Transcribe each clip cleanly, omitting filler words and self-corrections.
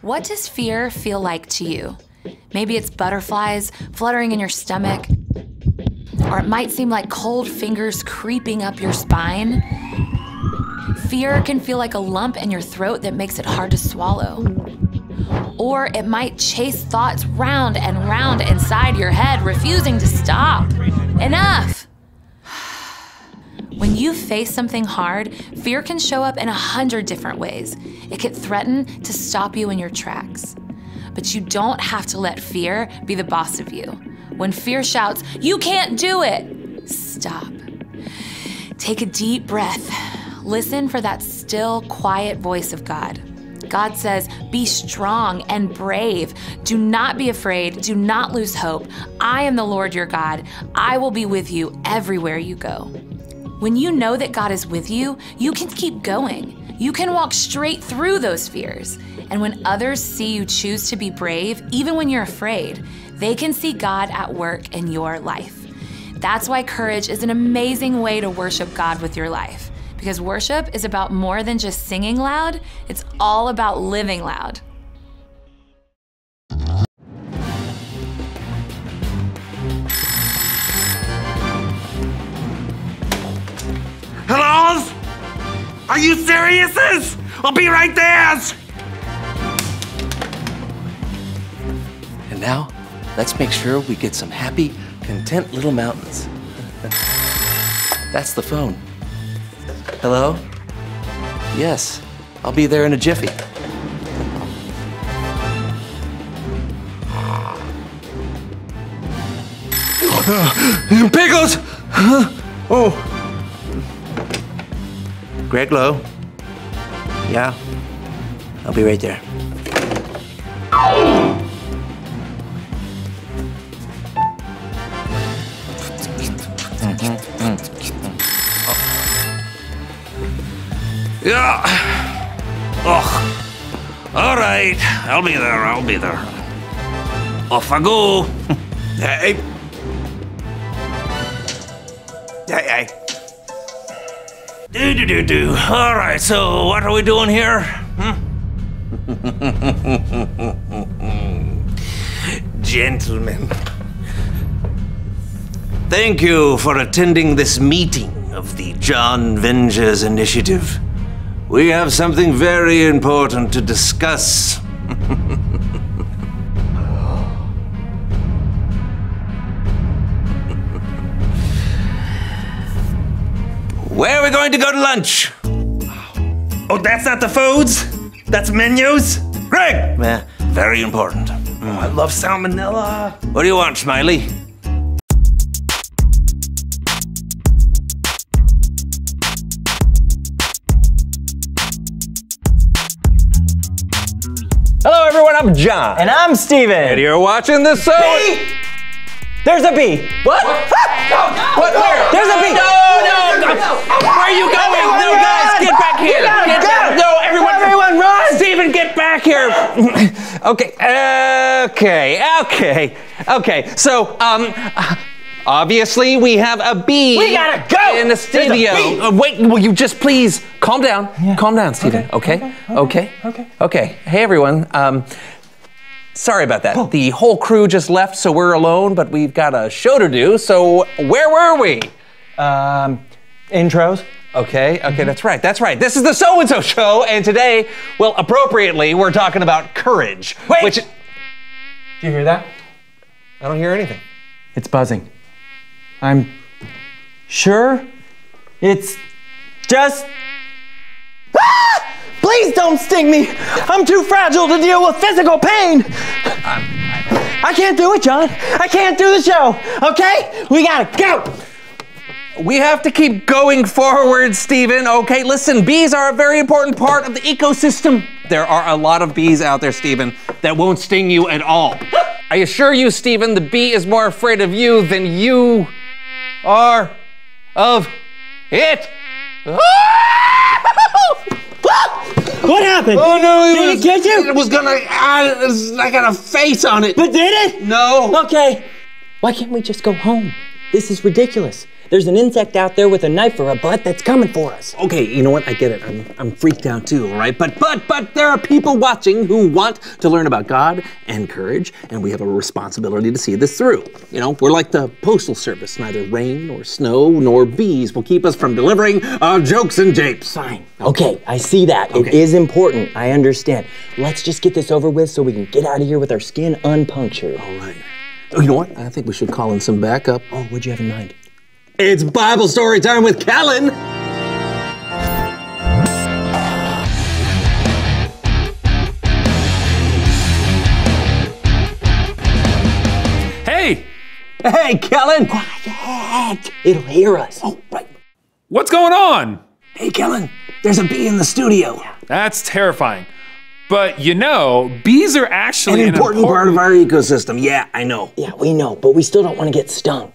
What does fear feel like to you? Maybe it's butterflies fluttering in your stomach, or it might seem like cold fingers creeping up your spine. Fear can feel like a lump in your throat that makes it hard to swallow. Or it might chase thoughts round and round inside your head, refusing to stop. Enough! When you face something hard, fear can show up in 100 different ways. It can threaten to stop you in your tracks. But you don't have to let fear be the boss of you. When fear shouts, "You can't do it," stop. Take a deep breath. Listen for that still, quiet voice of God. God says, "Be strong and brave. Do not be afraid. Do not lose hope. I am the Lord your God. I will be with you everywhere you go." When you know that God is with you, you can keep going. You can walk straight through those fears. And when others see you choose to be brave, even when you're afraid, they can see God at work in your life. That's why courage is an amazing way to worship God with your life. Because worship is about more than just singing loud, it's all about living loud. Hello? Are you serious? I'll be right there! And now, let's make sure we get some happy, content little mountains. That's the phone. Hello? Yes, I'll be there in a jiffy. Pickles! Oh. Greg Lowe? Yeah? I'll be right there. Yeah. Oh. All right. I'll be there. Off I go. Hey. Hey. Do. All right, so what are we doing here? Gentlemen, thank you for attending this meeting of the John Vengers Initiative. We have something very important to discuss. Where are we going to go to lunch? Oh, that's not the foods? That's menus? Greg! Yeah, very important. Oh, I love salmonella. What do you want, Smiley? Hello everyone, I'm John. And I'm Steven. And you're watching the show. Bee! There's a bee. What? What? Where? There's a bee. No! Where are you going? No, guys, get back here. Get back. No, everyone run. Steven, get back here. Okay. So, obviously we have a bee. We gotta go in the studio. Wait, will you just please calm down? Yeah. Calm down, Steven. Okay. Hey everyone. Sorry about that. The whole crew just left, so we're alone, but we've got a show to do. So where were we? Intros. Okay, that's right. This is the So-and-So Show, and today, well, appropriately, we're talking about courage. Wait! Did you hear that? I don't hear anything. It's buzzing. I'm sure it's just... Ah! Please don't sting me! I'm too fragile to deal with physical pain! I can't do it, John. I can't do the show, okay? We gotta go! We have to keep going forward, Steven, okay? Listen, bees are a very important part of the ecosystem. There are a lot of bees out there, Steven, that won't sting you at all. I assure you, Steven, the bee is more afraid of you than you are of it. What happened? Oh no, did it get you? It was gonna, I got a face on it. But did it? No. Okay. Why can't we just go home? This is ridiculous. There's an insect out there with a knife or a butt that's coming for us. Okay, you know what? I get it. I'm freaked out too, all right? But there are people watching who want to learn about God and courage, and we have a responsibility to see this through. You know, we're like the postal service. Neither rain nor snow nor bees will keep us from delivering our jokes and japes. Fine. Okay, I see that. Okay. It is important. I understand. Let's just get this over with so we can get out of here with our skin unpunctured. All right. Oh, you know what? I think we should call in some backup. Oh, what'd you have in mind? It's Bible story time with Callan. Hey! Hey, Callan. Quiet! It'll hear us. Oh, right. What's going on? Hey, Callan. There's a bee in the studio. That's terrifying. But you know, bees are actually An important part of our ecosystem. Yeah, I know. Yeah, we know, but we still don't want to get stung.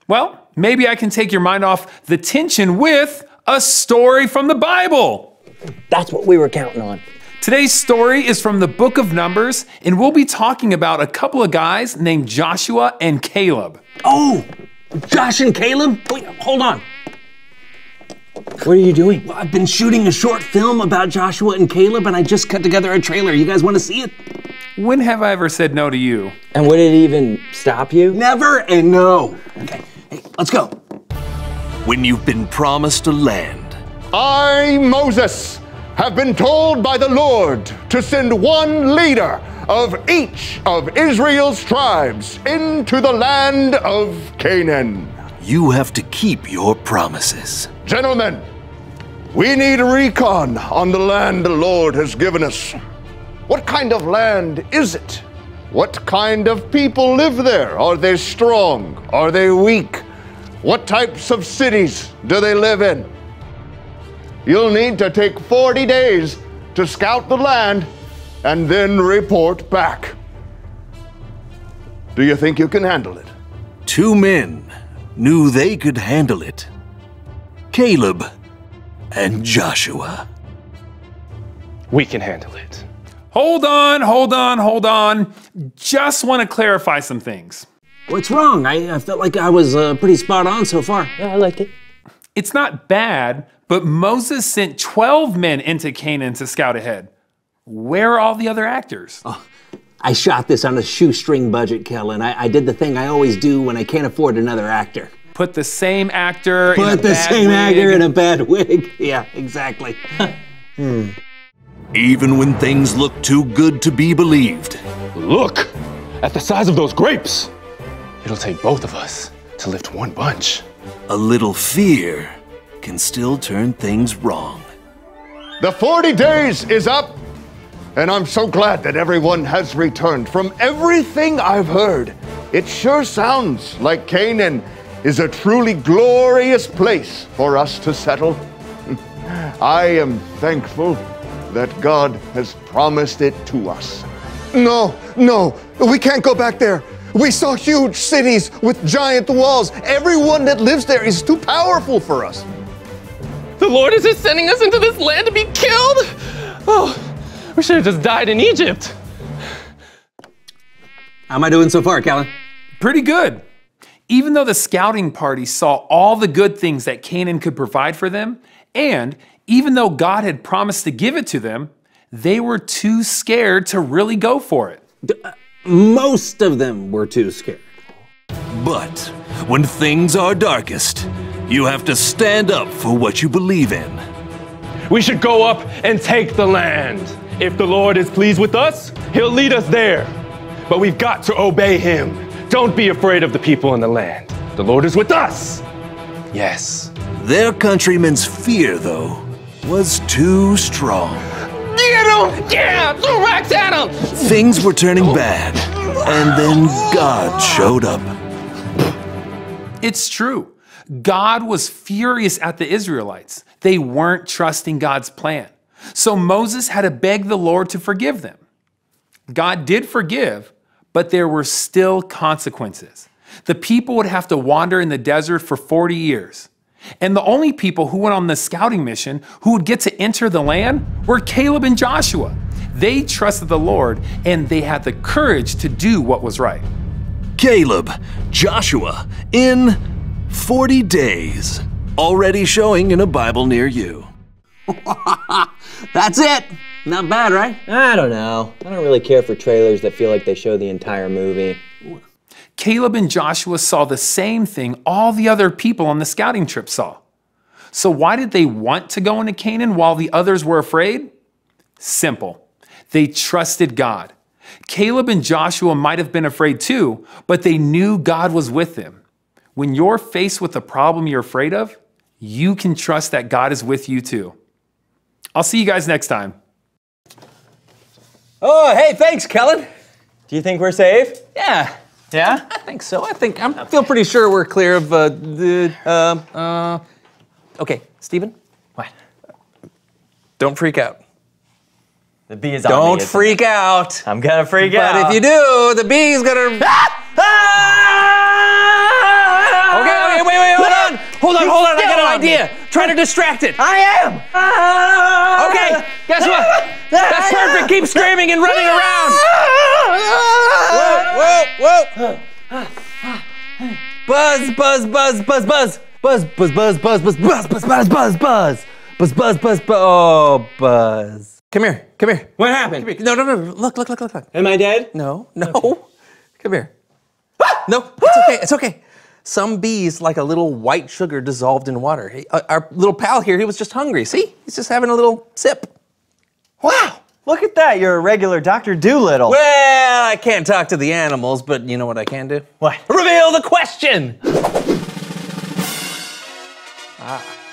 Well, maybe I can take your mind off the tension with a story from the Bible. That's what we were counting on. Today's story is from the book of Numbers, and we'll be talking about a couple of guys named Joshua and Caleb. Oh, Josh and Caleb? Wait, hold on. What are you doing? Well, I've been shooting a short film about Joshua and Caleb, and I just cut together a trailer. You guys want to see it? When have I ever said no to you? And would it even stop you? Never and no. Okay, hey, let's go. When you've been promised a land, I, Moses, have been told by the Lord to send one leader of each of Israel's tribes into the land of Canaan. you have to keep your promises. Gentlemen, we need a recon on the land the Lord has given us. What kind of land is it? What kind of people live there? Are they strong? Are they weak? What types of cities do they live in? You'll need to take 40 days to scout the land and then report back. Do you think you can handle it? 2 men knew they could handle it. Caleb and Joshua. We can handle it. Hold on. Just want to clarify some things. What's wrong? I felt like I was pretty spot on so far. Yeah, I liked it. It's not bad, but Moses sent 12 men into Canaan to scout ahead. Where are all the other actors? Oh, I shot this on a shoestring budget, Kellen. I did the thing I always do when I can't afford another actor. Put the same actor in a Put the bad same wig. actor in a bad wig. Yeah, exactly. Even when things look too good to be believed. Look at the size of those grapes. It'll take both of us to lift one bunch. A little fear can still turn things wrong. The 40 days is up, and I'm so glad that everyone has returned. From everything I've heard, it sure sounds like Canaan is a truly glorious place for us to settle. I am thankful that God has promised it to us. No, we can't go back there. We saw huge cities with giant walls. Everyone that lives there is too powerful for us. The Lord is just sending us into this land to be killed? Oh, we should have just died in Egypt. How am I doing so far, Kellen? Pretty good. Even though the scouting party saw all the good things that Canaan could provide for them, and even though God had promised to give it to them, they were too scared to really go for it. Most of them were too scared. But when things are darkest, you have to stand up for what you believe in. We should go up and take the land. If the Lord is pleased with us, he'll lead us there. But we've got to obey him. Don't be afraid of the people in the land. The Lord is with us. Yes. Their countrymen's fear, though, was too strong. Get him! Yeah, throw rocks at him! Things were turning bad, and then God showed up. It's true. God was furious at the Israelites. They weren't trusting God's plan. So Moses had to beg the Lord to forgive them. God did forgive, but there were still consequences. The people would have to wander in the desert for 40 years. And the only people who went on the scouting mission who would get to enter the land were Caleb and Joshua. They trusted the Lord, and they had the courage to do what was right. Caleb, Joshua, in 40 days. Already showing in a Bible near you. That's it. Not bad, right? I don't know. I don't really care for trailers that feel like they show the entire movie. Caleb and Joshua saw the same thing all the other people on the scouting trip saw. So why did they want to go into Canaan while the others were afraid? Simple. They trusted God. Caleb and Joshua might have been afraid too, but they knew God was with them. When you're faced with a problem you're afraid of, you can trust that God is with you too. I'll see you guys next time. Oh, hey, thanks, Kellen. Do you think we're safe? Yeah. Yeah? I think so. I feel pretty sure we're clear of Okay, Stephen. What? Don't freak out. The bee is on me. Don't freak out. I'm gonna freak out. But if you do, the bee's gonna... Okay, wait, hold on. I got an idea. Try to distract it. I am. Okay, guess what? That's perfect. Keep screaming and running around. Whoa. Buzz. Oh, Buzz. Come here. What happened? No. Look. Am I dead? No. Come here. No, it's okay. Some bees like a little white sugar dissolved in water. Our little pal here, he was just hungry. See? He's just having a little sip. Wow. Look at that. You're a regular Dr. Doolittle. Well, I can't talk to the animals, but you know what I can do? What? Reveal the question!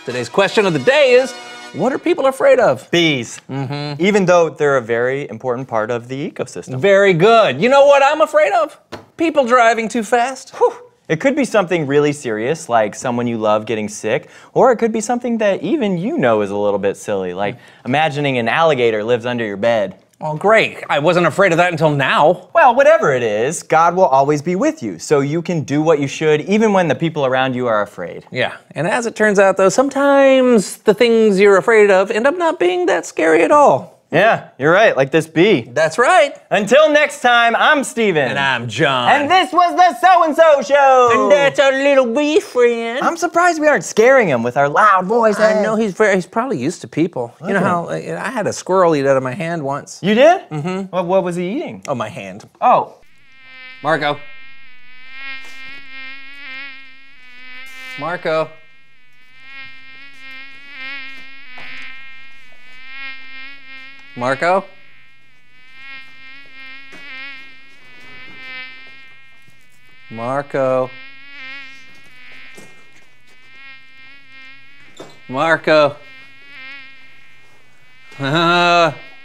Today's question of the day is, what are people afraid of? Bees. Mm-hmm. Even though they're a very important part of the ecosystem. Very good. You know what I'm afraid of? People driving too fast. Whew. It could be something really serious, like someone you love getting sick, or it could be something that even you know is a little bit silly, like imagining an alligator lives under your bed. Oh, great. I wasn't afraid of that until now. Well, whatever it is, God will always be with you, so you can do what you should even when the people around you are afraid. Yeah, and as it turns out though, sometimes the things you're afraid of end up not being that scary at all. Yeah, you're right, like this bee. That's right. Until next time, I'm Steven. And I'm John. And this was the So-and-so Show. And that's our little bee friend. I'm surprised we aren't scaring him with our loud voices. I know, he's probably used to people. You know how I had a squirrel eat out of my hand once. You did? Mm-hmm. What was he eating? Oh, my hand. Oh. Marco. Marco? Marco? Marco?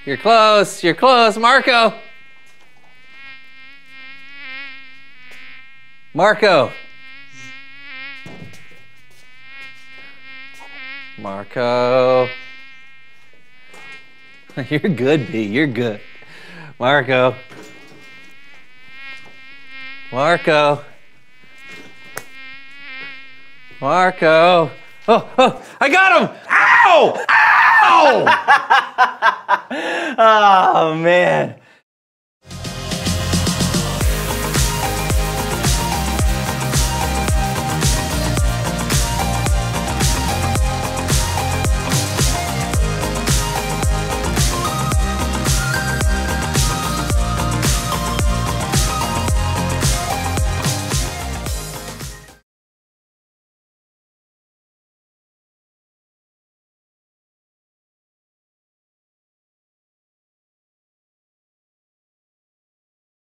You're close, Marco! Marco! Marco? You're good, B. You're good. Marco. Marco. Marco. Oh, I got him! Ow! Ow! Oh, man.